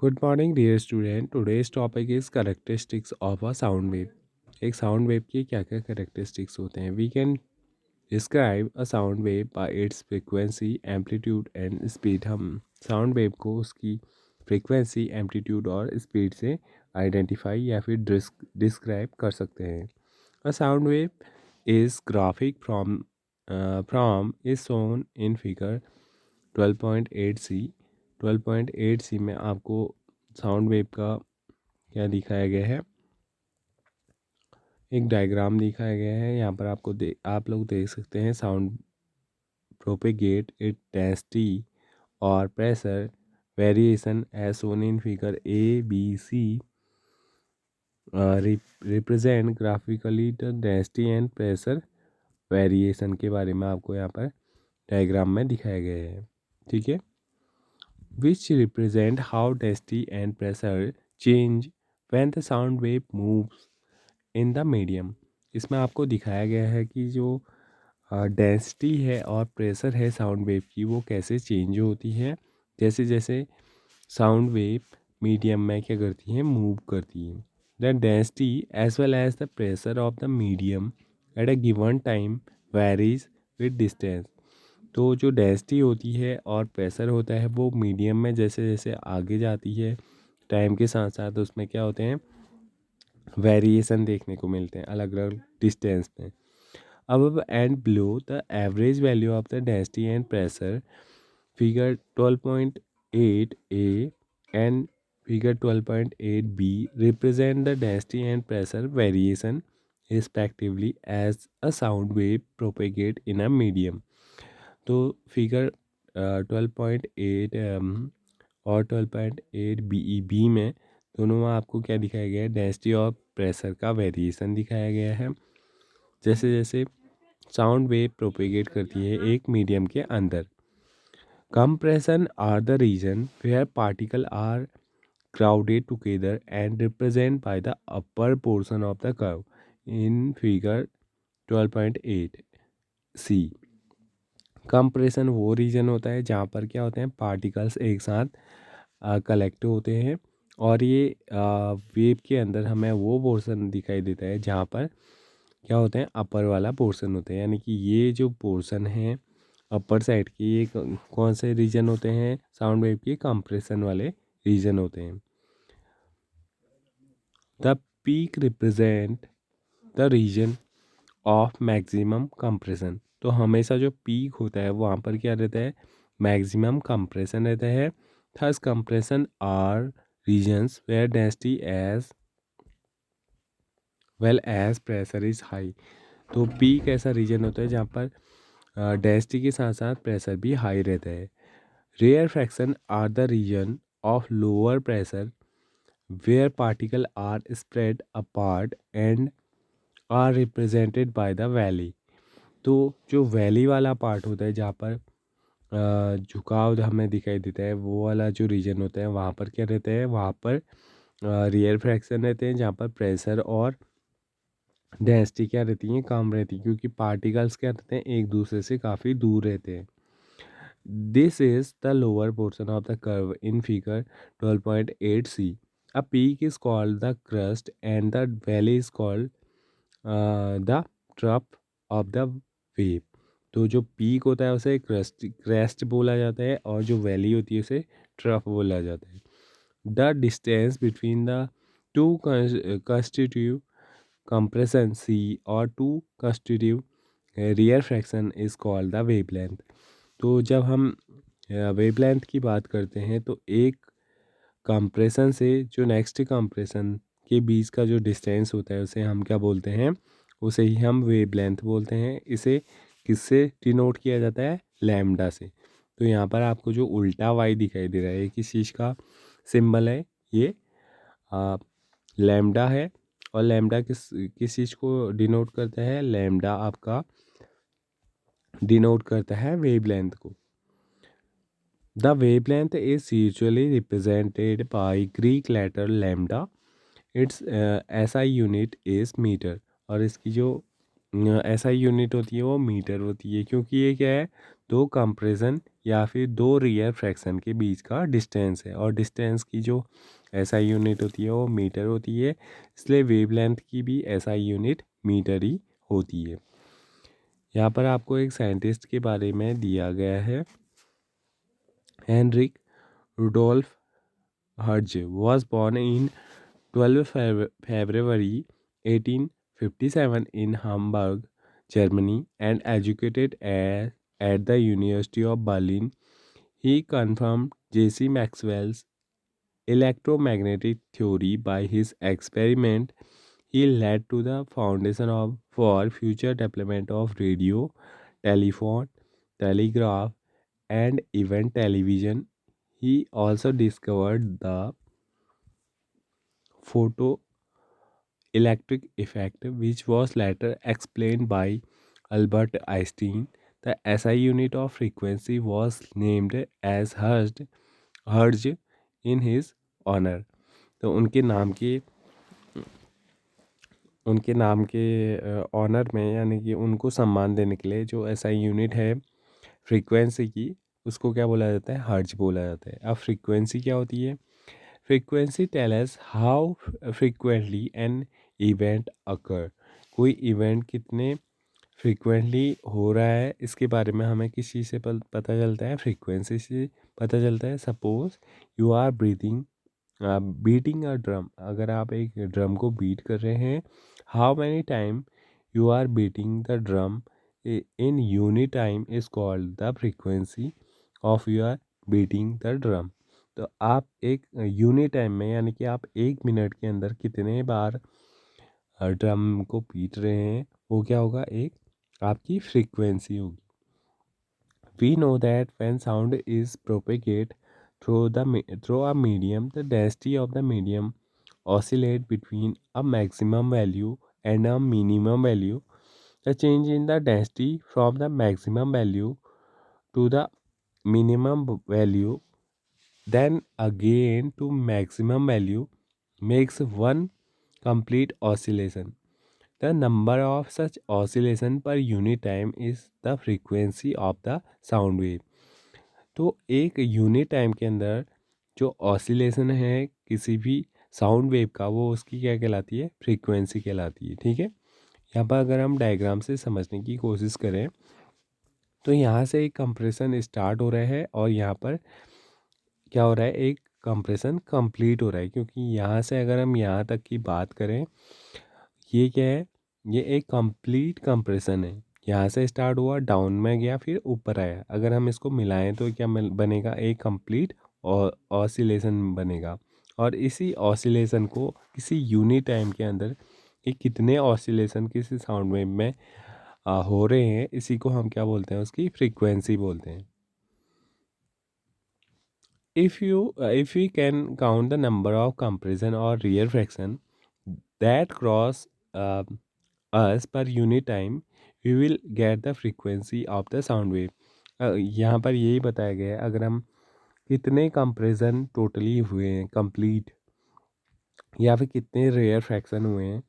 Good morning, dear student. Today's topic is characteristics of a sound wave. एक sound wave की क्या क्या characteristics होते हैं? We can describe a sound wave by its frequency, amplitude and speed. हम sound wave को उसकी frequency, amplitude और speed से identify या फिर describe कर सकते हैं. A sound wave is graphic from is shown in figure 12.8c. 12.8c में आपको साउंड वेव का क्या दिखाया गया है, एक डायग्राम दिखाया गया है. यहाँ पर आप लोग देख सकते हैं साउंड प्रोपेगेट इट डेंसिटी और pressure variation as shown in figure ABC represent graphically the density and pressure variation के बारे में आपको यहाँ पर डायग्राम में दिखाया गया है. ठीक है, which represent how density and pressure change when the sound wave moves in the medium. इसमें आपको दिखाया गया है कि जो डेंसिटी है और प्रेशर है साउंड वेव की वो कैसे चेंज होती है जैसे जैसे साउंड वेव मीडियम में क्या करती है, मूव करती है. The density as well as the pressure of the medium at a given time varies with distance. तो जो डेंसिटी होती है और प्रेशर होता है वो मीडियम में जैसे जैसे आगे जाती है टाइम के साथ साथ उसमें क्या होते हैं, वेरिएशन देखने को मिलते हैं अलग अलग डिस्टेंस में. अब and below the average value of the density and pressure figure 12.8a and figure 12.8b represent the density and pressure variation respectively as a sound wave propagate in a medium. तो figure 12.8 और 12.8 B में दोनों में आपको क्या दिखाया गया है, डेंसिटी और प्रेशर का वेरिएशन दिखाया गया है जैसे जैसे साउंड वेव प्रोपेगेट करती है एक मीडियम के अंदर. Compression are the region where particle are crowded together and represented by the upper portion of the curve in figure 12.8c. Compression वो रीजन होता है जहाँ पर क्या होते हैं, पार्टिकल्स एक साथ कलेक्ट होते हैं और ये वेव के अंदर हमें वो पोर्शन दिखाई देता है जहाँ पर क्या होते हैं, अपर वाला पोर्शन होते हैं. यानी कि ये जो पोर्शन है अपर साइड के, ये कौन से रीजन होते हैं, साउंड वेव के कंप्रेशन वाले रीजन होते हैं. The peak represent the region of maximum compression. तो हमेशा जो पीक होता है वहाँ पर क्या रहता है, मैक्सिमम कंप्रेशन रहता है. Thus compression are regions where density as well as pressure is high. तो पीक ऐसा रीजन होता है जहाँ पर डेंसिटी के साथ साथ प्रेशर भी हाई रहता है. Rarefaction are the region of lower pressure where particle are spread apart and are represented by the valley. तो जो वैली वाला पार्ट होता है जहाँ पर झुकाव हमें दिखाई देता है वो वाला जो रीजन होता है वहाँ पर क्या रहता है, वहाँ पर रियर फ्रैक्शन रहते हैं जहाँ पर प्रेशर और डेंसिटी क्या रहती है, कम रहती है क्योंकि पार्टिकल्स क्या रहते हैं एक दूसरे से काफ़ी दूर रहते हैं. This is the lower portion of the curve in figure 12.8c. A peak is called the crest and the valley is called the trough of the wave. तो जो पीक होता है उसे क्रेस्ट बोला जाता है और जो वैली होती है उसे ट्रफ बोला जाता है. The distance between the two consecutive compression सी और two consecutive rarefaction is called the wavelength. तो जब हम वेवलेंथ की बात करते हैं तो एक कंप्रेशन से जो नेक्स्ट कंप्रेशन के बीच का जो डिस्टेंस होता है उसे हम क्या बोलते हैं, उसे ही हम वेवलेंथ बोलते हैं. इसे किससे डिनोट किया जाता है, लैम्डा से. तो यहाँ पर आपको जो उल्टा वाई दिखाई दे रहा है किस चीज़ का सिंबल है, ये लैम्डा है. और लैम्डा किस किस चीज़ को डिनोट करता है, लैम्डा आपका डिनोट करता है वेवलेंथ को. The wavelength is usually represented by Greek letter lambda. Its SI unit is metre. और इसकी जो एसआई यूनिट होती है वो मीटर होती है क्योंकि ये क्या है, दो कंप्रेशन या फिर दो रियर फ्रैक्शन के बीच का डिस्टेंस है, और डिस्टेंस की जो एसआई यूनिट होती है वो मीटर होती है, इसलिए वेवलेंथ की भी एसआई यूनिट मीटर ही होती है। यहाँ पर आपको एक साइंटिस्ट के बारे में दिया गया है। हेनरिक रुडोल्फ हर्ज was born in 12 February 1857 in Hamburg, Germany, and educated at the University of Berlin. He confirmed J.C. Maxwell's electromagnetic theory by his experiment. He led to the foundation for future development of radio, telephone, telegraph, and even television. He also discovered the photoelectric effect, which was later explained by Albert Einstein. The SI unit of frequency was named as Hertz in his honor. तो उनके नाम के honour में, यानी कि उनको सम्मान देने के लिए जो एसआई यूनिट है फ्रीक्वेंसी की, उसको क्या बोला जाता है? हर्ट्ज बोला जाता है। अब फ्रीक्वेंसी क्या होती है? Frequency tell us how frequently an event occur. कोई इवेंट कितने फ्रीक्वेंटली हो रहा है, इसके बारे में हमें किस चीज़ से पता चलता है? फ्रीक्वेंसी से पता चलता है। Suppose you are beating a drum, अगर आप एक ड्रम को बीट कर रहे हैं, how many time you are beating the drum in unit time is called the frequency of your beating the drum. तो आप एक यूनिट टाइम में, यानी कि आप 1 मिनट के अंदर कितने बार ड्रम को पीट रहे हैं, वो क्या होगा? एक आपकी फ्रीक्वेंसी होगी। We know that when sound is propagated through a medium, the density of the medium oscillate between a maximum value and a minimum value. The change in the density from the maximum value to the minimum value, then again to maximum value, makes one complete oscillation. The number of such oscillation per unit time is the frequency of the sound wave. तो एक unit time के अंदर जो oscillation है किसी भी sound wave का, वो उसकी क्या कहलाती है? फ्रीक्वेंसी कहलाती है। ठीक है, यहाँ पर अगर हम डायग्राम से समझने की कोशिश करें, तो यहाँ से एक कंप्रेशन स्टार्ट हो रहा है और यहाँ पर क्या हो रहा है? एक कंप्रेशन कंप्लीट हो रहा है, क्योंकि यहाँ से अगर हम यहाँ तक की बात करें, ये क्या है? ये एक कंप्लीट कंप्रेशन है। यहाँ से स्टार्ट हुआ, डाउन में गया, फिर ऊपर आया। अगर हम इसको मिलाएं तो क्या बनेगा? एक कंप्लीट ऑसिलेशन बनेगा। और इसी ऑसिलेशन को किसी यूनिट टाइम के अंदर कि कितने ऑसिलेशन किसी साउंड वेव में हो रहे हैं, इसी को हम क्या बोलते हैं? उसकी फ्रीक्वेंसी बोलते हैं। If we can count the number of compression or rear fraction that cross us per unit time, we will get the frequency of the sound wave. यहाँ पर यही बताया गया है, अगर हम कितने कंप्रेशन टोटली हुए हैं कंप्लीट, या फिर कितने रेयर फ्रैक्शन हुए हैं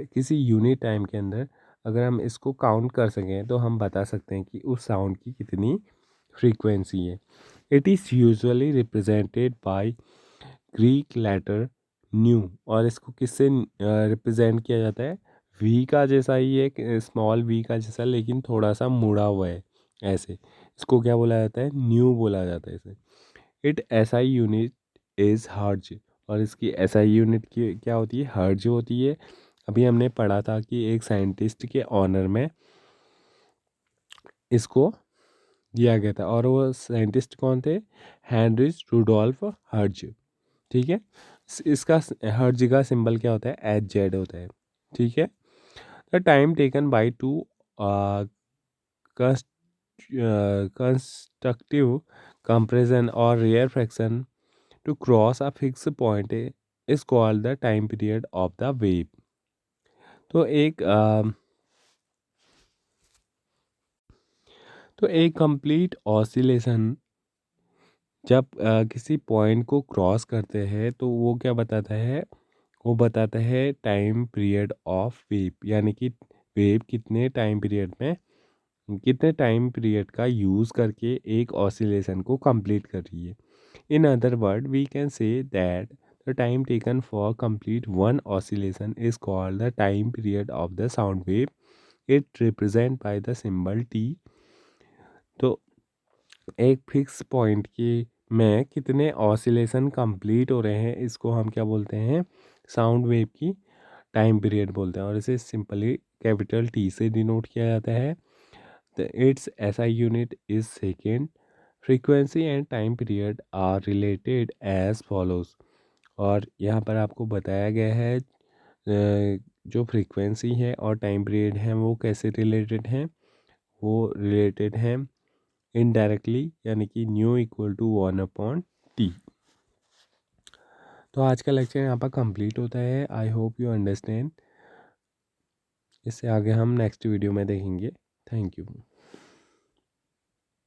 किसी यूनिट टाइम के अंदर, अगर हम इसको काउंट कर सकें तो हम बता सकते हैं कि उस साउंड की कितनी फ्रीक्वेंसी है। It is usually represented by Greek letter nu, और इसको किससे रिप्रेजेंट किया जाता है? वी का जैसा ही, एक स्मॉल वी का जैसा, लेकिन थोड़ा सा मुड़ा हुआ है ऐसे। इसको क्या बोला जाता है? न्यू बोला जाता है इसे। It SI unit is hertz, और इसकी एसआई यूनिट की क्या होती है? हर्ट्ज होती है। अभी हमने पढ़ा था कि एक साइंटिस्ट के ऑनर में इसको दिया गया था, और वो साइंटिस्ट कौन थे? Heinrich Rudolf Hertz. ठीक है, इसका हर्ट्ज का सिंबल क्या होता है? HZ होता है। ठीक है, the time taken by two constructive compression और rarefaction to cross a fix point is called the time period of the wave. तो एक कंप्लीट ऑसिलेशन जब किसी पॉइंट को क्रॉस करते हैं, तो वो क्या बताता है? वो बताता है टाइम पीरियड ऑफ वेव, यानी कि वेव कितने टाइम पीरियड में कितने टाइम पीरियड का यूज़ करके एक ऑसिलेशन को कंप्लीट कर रही है। In other word we can say that the time taken for complete one oscillation is called the time period of the sound wave. It represent by the symbol T. तो एक fix point की में कितने oscillation complete हो रहे हैं, इसको हम क्या बोलते हैं, साउंड वेव की टाइम पीरियड बोलते हैं, और इसे सिंपली कैपिटल टी से डिनोट किया जाता है। Its SI unit is second. Frequency and time period are related as follows. और यहाँ पर आपको बताया गया है जो फ्रीक्वेंसी है और टाइम पीरियड है वो कैसे रिलेटेड हैं। वो रिलेटेड हैं इनडायरेक्टली, यानी कि न्यू इक्वल टू 1/T। तो आज का लेक्चर यहाँ पर कंप्लीट होता है। I hope you understand. इससे आगे हम नेक्स्ट वीडियो में देखेंगे। Thank you.